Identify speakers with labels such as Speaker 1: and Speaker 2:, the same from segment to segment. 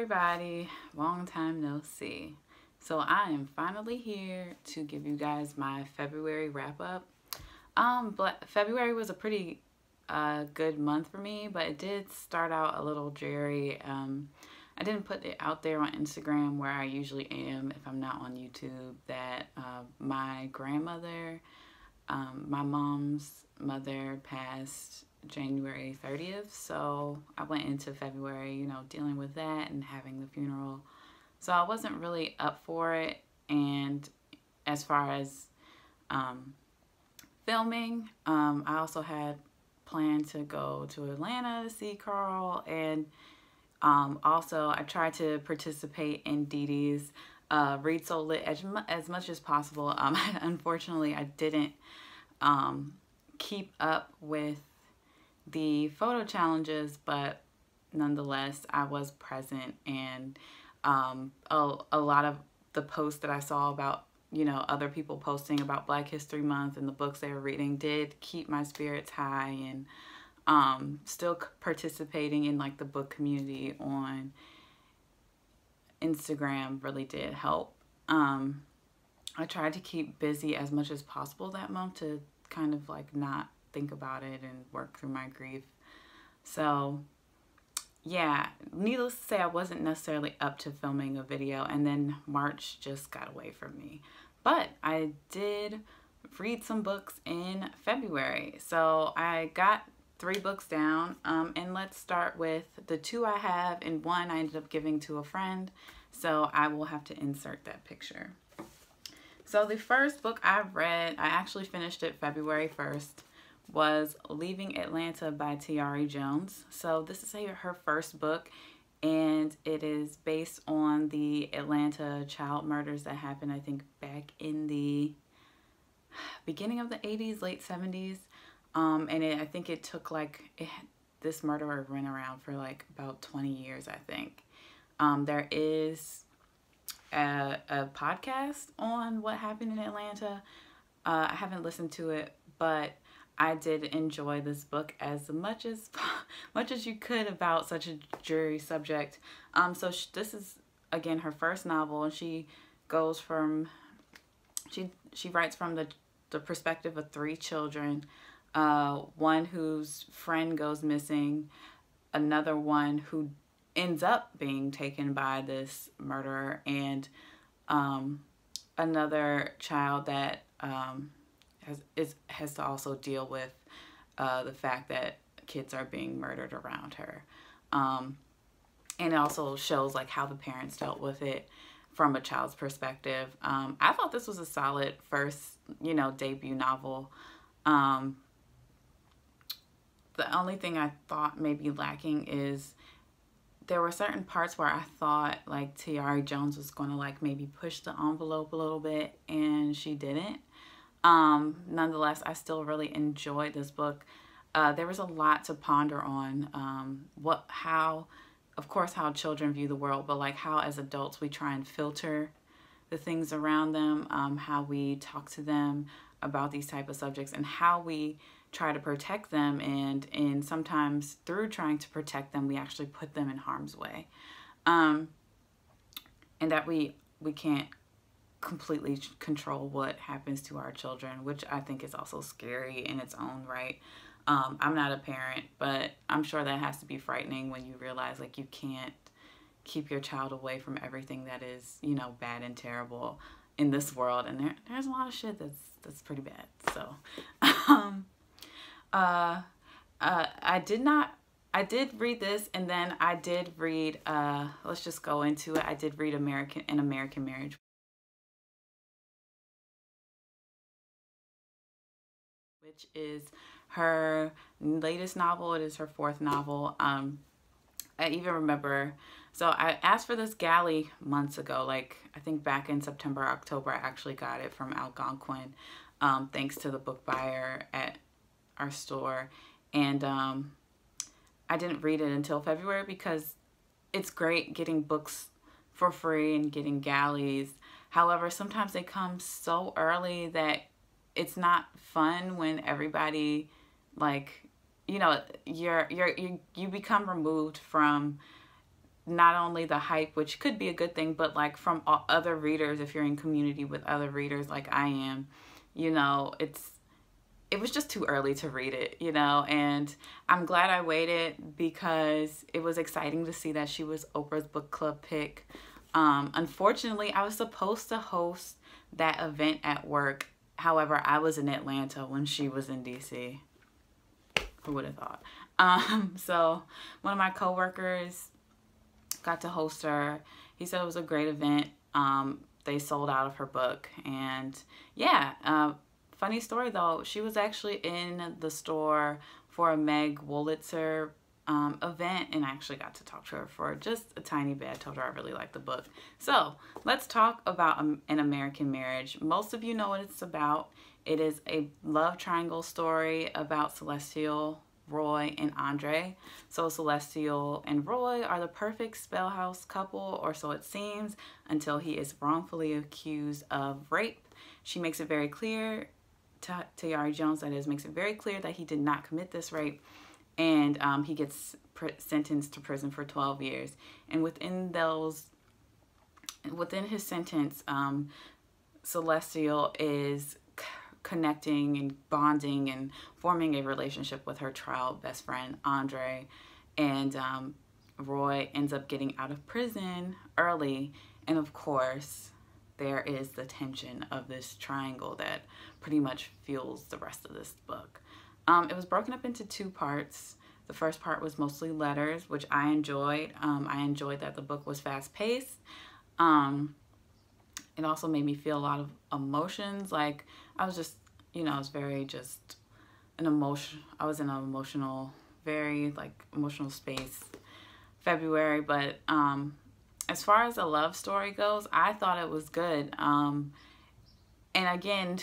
Speaker 1: everybody, long time no see. So I am finally here to give you guys my February wrap up. But February was a pretty good month for me, but it did start out a little dreary. I didn't put it out there on Instagram where I usually am if I'm not on YouTube that my grandmother, my mom's mother, passed January 30th. So I went into February, dealing with that and having the funeral. So I wasn't really up for it. And as far as filming, I also had planned to go to Atlanta to see Carl. And also I tried to participate in Dee Dee's Read So Lit as much as possible. Unfortunately, I didn't keep up with the photo challenges, but nonetheless I was present, and a lot of the posts that I saw about other people posting about Black History Month and the books they were reading did keep my spirits high, and still participating in like the book community on Instagram really did help. I tried to keep busy as much as possible that month to kind of like not think about it and work through my grief. So yeah, needless to say, I wasn't necessarily up to filming a video, and then March just got away from me. But I did read some books in February. So I got 3 books down, and let's start with the 2 I have, and 1 I ended up giving to a friend. So I will have to insert that picture. So the first book I read, I actually finished it February 1st, was Leaving Atlanta by Tayari Jones. So this is her first book, and it is based on the Atlanta child murders that happened, I think, back in the beginning of the 80s, late 70s. And I think it took this murderer went around for like about 20 years, I think. There is a podcast on what happened in Atlanta. I haven't listened to it, but I did enjoy this book as much as you could about such a dreary subject. So this is again her first novel, and she goes from she writes from the perspective of 3 children. One whose friend goes missing, another one who ends up being taken by this murderer, and another child that has to also deal with the fact that kids are being murdered around her. And it also shows like how the parents dealt with it from a child's perspective. I thought this was a solid first, debut novel. The only thing I thought maybe lacking is there were certain parts where I thought like Tayari Jones was going to like maybe push the envelope a little bit, and she didn't. Nonetheless, I still really enjoyed this book. There was a lot to ponder on, how children view the world, but like how as adults we try and filter the things around them, how we talk to them about these type of subjects, and how we try to protect them, and sometimes through trying to protect them we actually put them in harm's way, and that we can't completely control what happens to our children, which I think is also scary in its own right. I'm not a parent, but I'm sure that has to be frightening when you realize like you can't keep your child away from everything that is, bad and terrible in this world, and there's a lot of shit that's pretty bad. So I did read this, and then I did read let's just go into it. I did read An American Marriage, which is her latest novel. It is her 4th novel. I even remember, so I asked for this Gayle months ago, like I think back in September, October. I actually got it from Algonquin, thanks to the book buyer at our store, and I didn't read it until February because it's great getting books for free and getting Gayle's. However, sometimes they come so early that it's not fun when everybody like you become removed from not only the hype, which could be a good thing, but like from other readers, if you're in community with other readers like I am, you know, it was just too early to read it, you know, and I'm glad I waited because it was exciting to see that she was Oprah's book club pick. Unfortunately, I was supposed to host that event at work. However, I was in Atlanta when she was in DC. Who would have thought? So one of my coworkers got to host her. He said it was a great event. They sold out of her book. And yeah, funny story though, she was actually in the store for a Meg Wolitzer event, and I actually got to talk to her for just a tiny bit. I told her I really liked the book. So let's talk about An American Marriage. Most of you know what it's about. It is a love triangle story about Celestial, Roy, and Andre. So Celestial and Roy are the perfect Spellhouse couple, or so it seems, until he is wrongfully accused of rape. She makes it very clear, Tayari Jones that is, makes it very clear that he did not commit this rape, and he gets sentenced to prison for 12 years. And within his sentence, Celestial is connecting and bonding and forming a relationship with her trial best friend Andre, and Roy ends up getting out of prison early, and of course there is the tension of this triangle that pretty much fuels the rest of this book. It was broken up into 2 parts. The first part was mostly letters, which I enjoyed. I enjoyed that the book was fast-paced. It also made me feel a lot of emotions. Like, I was just, you know, I was very just an emotion. I was in an emotional, very like emotional space February. But as far as a love story goes, I thought it was good. And again,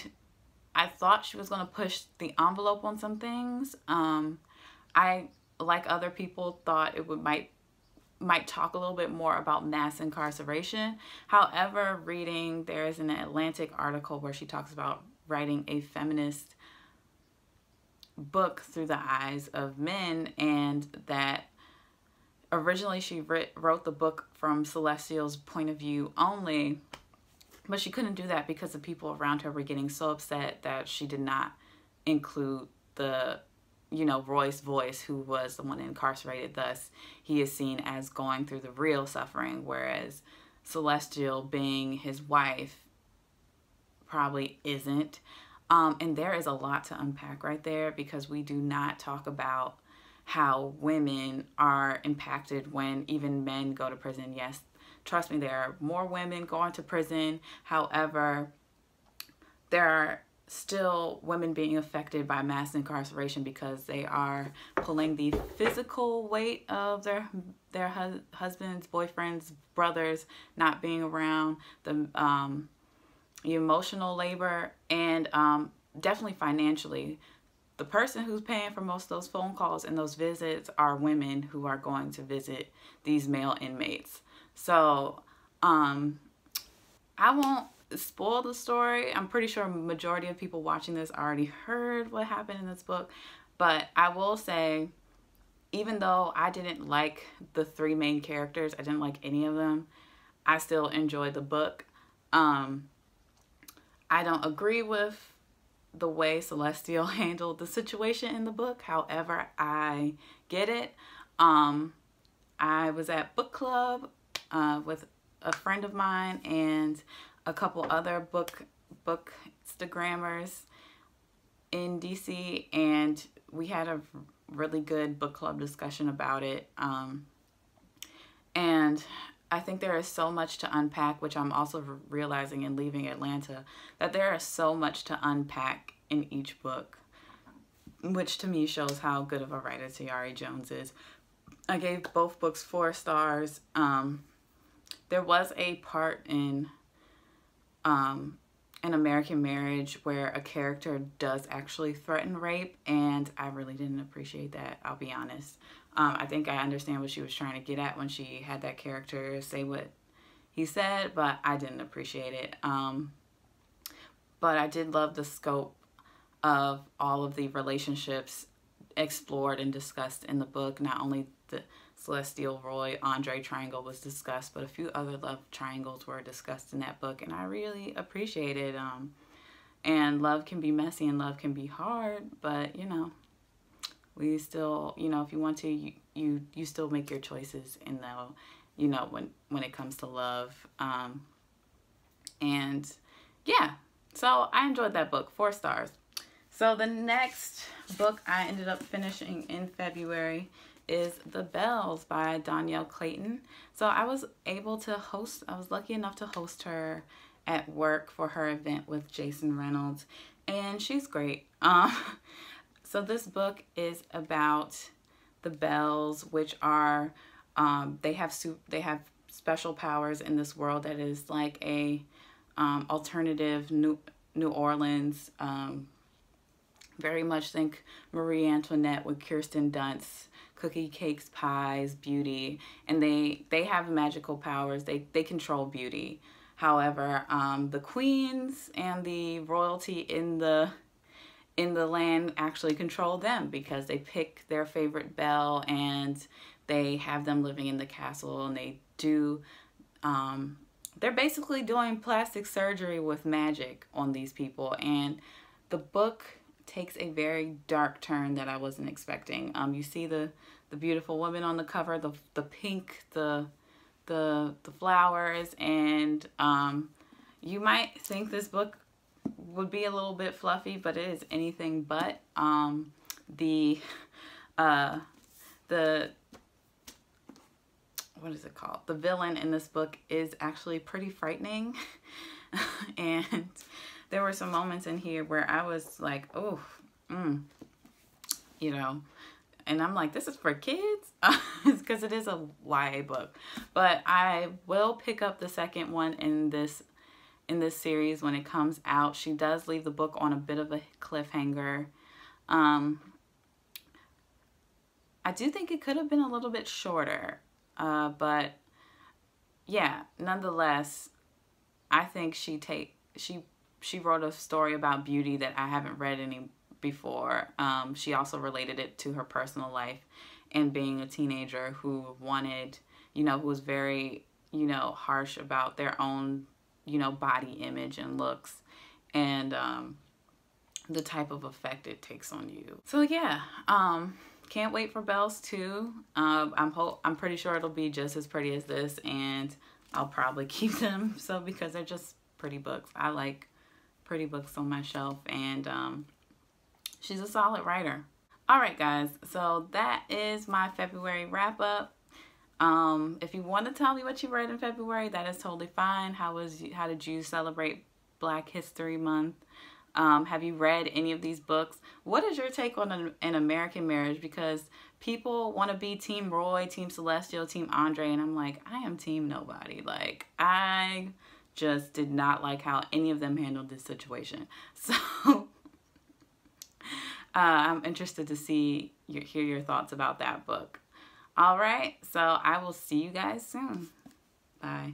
Speaker 1: I thought she was going to push the envelope on some things. I, like other people, thought it might talk a little bit more about mass incarceration. However, there is an Atlantic article where she talks about writing a feminist book through the eyes of men, and that originally she wrote the book from Celestial's point of view only, but she couldn't do that because the people around her were getting so upset that she did not include the, you know, Roy's voice, who was the one incarcerated. Thus, he is seen as going through the real suffering, whereas Celestial, being his wife, probably isn't. And there is a lot to unpack right there, because we do not talk about how women are impacted when even men go to prison. Yes, trust me, there are more women going to prison. However, there are still women being affected by mass incarceration because they are pulling the physical weight of their husbands, boyfriends, brothers not being around, the emotional labor, and definitely financially. The person who's paying for most of those phone calls and those visits are women who are going to visit these male inmates. So I won't spoil the story. I'm pretty sure a majority of people watching this already heard what happened in this book, but I will say, even though I didn't like the 3 main characters, I didn't like any of them, I still enjoyed the book. I don't agree with the way Celestial handled the situation in the book. However, I get it. I was at book club with a friend of mine and a couple other book Instagrammers in DC, and we had a really good book club discussion about it. And I think there is so much to unpack, which I'm also realizing in leaving Atlanta, that there is so much to unpack in each book, which to me shows how good of a writer Tayari Jones is. I gave both books 4 stars. There was a part in An American Marriage where a character does actually threaten rape, and I really didn't appreciate that, I'll be honest. I think I understand what she was trying to get at when she had that character say what he said, but I didn't appreciate it. But I did love the scope of all of the relationships explored and discussed in the book. Not only Celestial Roy Andre triangle was discussed, but a few other love triangles were discussed in that book, and I really appreciated. And love can be messy and love can be hard, but you know, we still, you know, if you want to, you still make your choices in the, you know, when it comes to love. And yeah, so I enjoyed that book, 4 stars. So the next book I ended up finishing in February is The Bells by Danielle Clayton. So I was lucky enough to host her at work for her event with Jason Reynolds, and she's great. So this book is about the Bells, which are, they have special powers in this world that is like a alternative New Orleans. Very much think Marie Antoinette with Kirsten Dunst, cookie, cakes, pies, beauty, and they have magical powers. They control beauty. However, the queens and the royalty in the land actually control them, because they pick their favorite belle and they have them living in the castle, and they do they're basically doing plastic surgery with magic on these people. And the book takes a very dark turn that I wasn't expecting. You see the beautiful woman on the cover, the pink, the flowers, and you might think this book would be a little bit fluffy, but it is anything but. The what is it called? The villain in this book is actually pretty frightening. And there were some moments in here where I was like, oh, you know, and I'm like, this is for kids? Because it is a YA book. But I will pick up the second one in this series when it comes out. She does leave the book on a bit of a cliffhanger. I do think it could have been a little bit shorter. But yeah, nonetheless, I think she wrote a story about beauty that I haven't read any before. She also related it to her personal life and being a teenager who wanted, you know, who was very, you know, harsh about their own, you know, body image and looks, and the type of effect it takes on you. So yeah, can't wait for Bells 2. I'm pretty sure it'll be just as pretty as this, and I'll probably keep them, so, because they're just pretty books. I like pretty books on my shelf, and she's a solid writer. All right, guys, so that is my February wrap up. If you want to tell me what you read in February, that is totally fine. How did you celebrate Black History Month? Have you read any of these books? What is your take on an American Marriage? Because people want to be Team Roy, Team Celestial, Team Andre, and I'm like, I am Team Nobody. Like, I just did not like how any of them handled this situation. So I'm interested to hear your thoughts about that book. All right, so I will see you guys soon. Bye.